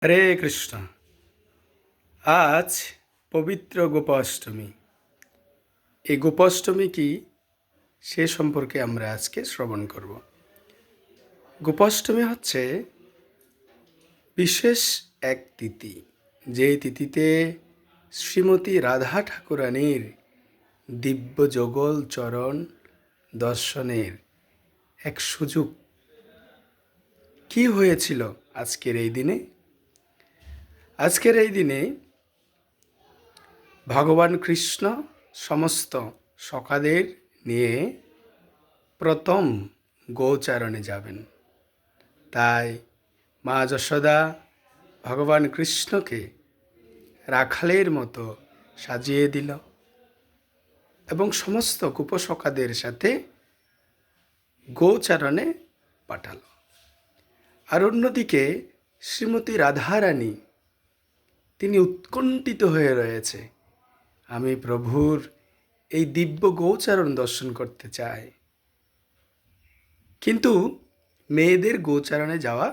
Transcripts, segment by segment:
হরে কৃষ্ণ। আজ পবিত্র গোপাষ্টমী। এই গোপাষ্টমী কি, সে সম্পর্কে আমরা আজকে শ্রবণ করব। গোপাষ্টমী হচ্ছে বিশেষ এক তিথি, যে তিথিতে শ্রীমতী রাধা ঠাকুরানীর দিব্য যুগল চরণ দর্শনের এক সুযোগ। কি হয়েছিল আজকের এই দিনে? আজকের এই দিনে ভগবান কৃষ্ণ সমস্ত সখাদের নিয়ে প্রথম গোচারণে যাবেন। তাই মা যশোদা ভগবান কৃষ্ণকে রাখালের মতো সাজিয়ে দিল এবং সমস্ত গোপসখাদের সাথে গোচারণে পাঠালো। আর অন্যদিকে শ্রীমতী রাধারানী, তিনি উৎকণ্ঠিত হয়ে রয়েছে, আমি প্রভুর এই দিব্য গোচারণ দর্শন করতে চাই। কিন্তু মেয়েদের গোচারণে যাওয়া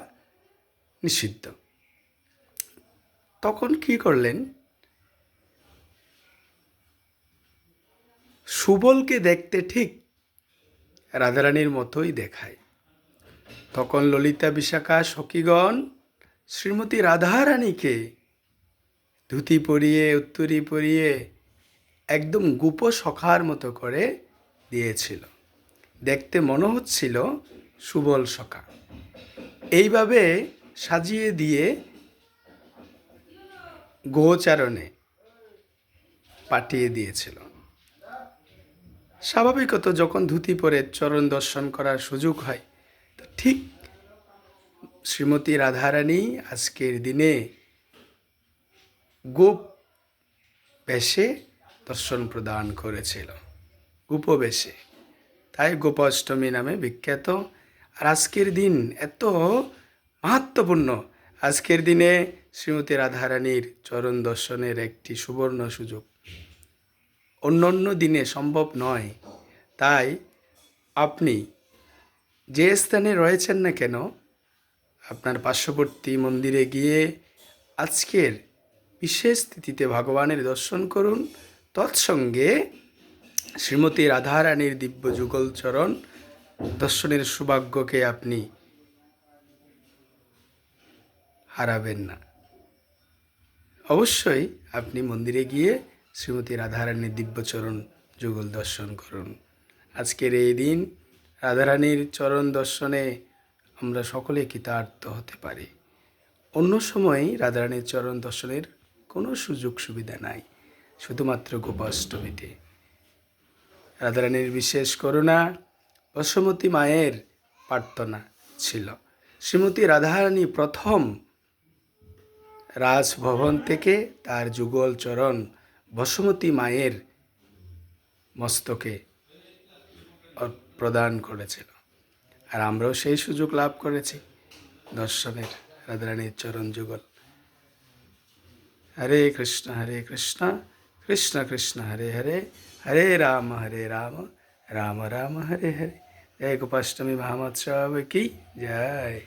নিষিদ্ধ। তখন কি করলেন? সুবলকে দেখতে ঠিক রাধারানীর মতোই দেখায়। তখন ললিতা বিশাখা সখীগণ শ্রীমতী রাধারানীকে ধুতি পরিয়ে উত্তরী পরিয়ে একদম গোপ সখার মতো করে দিয়েছিল। দেখতে মনে হচ্ছিল সুবল সখা। এইভাবে সাজিয়ে দিয়ে গোচারণে পাঠিয়ে দিয়েছিল। স্বাভাবিকত যখন ধুতি পরে চরণ দর্শন করার সুযোগ হয়, তো ঠিক শ্রীমতী রাধারানী আজকের দিনে গোপ বেশে দর্শন প্রদান করেছিল, গোপবেশে। তাই গোপাষ্টমী নামে বিখ্যাত। আর আজকের দিন এত মাহাত্ম্যপূর্ণ। আজকের দিনে শ্রীমতী রাধারানীর চরণ দর্শনের একটি সুবর্ণ সুযোগ, অন্য অন্য দিনে সম্ভব নয়। তাই আপনি যে স্থানে রয়েছেন না কেন, আপনার পার্শ্ববর্তী মন্দিরে গিয়ে আজকের বিশেষ তিথিতে ভগবানের দর্শন করুন। তৎসঙ্গে শ্রীমতী রাধারানীর দিব্য যুগল চরণ দর্শনের সৌভাগ্যকে আপনি হারাবেন না। অবশ্যই আপনি মন্দিরে গিয়ে শ্রীমতী রাধারানীর দিব্যচরণ যুগল দর্শন করুন। আজকের এই দিন রাধারানীর চরণ দর্শনে আমরা সকলে কৃতার্থ হতে পারি। অন্য সময় রাধারানীর চরণ দর্শনের কোনো সুযোগ সুবিধা নাই, শুধুমাত্র গোপাষ্টমীতে। রাধারানীর বিশেষ করুণা, বসুমতী মায়ের প্রার্থনা ছিল। শ্রীমতী রাধারানী প্রথম রাজভবন থেকে তার যুগল চরণ বসুমতী মায়ের মস্তকে প্রদান করেছিল। আর আমরাও সেই সুযোগ লাভ করেছি দর্শনের, রাধারানীর চরণ যুগল। হরে কৃষ্ণ কৃষ্ণ কৃষ্ণ হরে হরে, হরে রাম রাম রাম হরে হরে। জয় গোপাষ্টমী মহামৎসব কি জয়।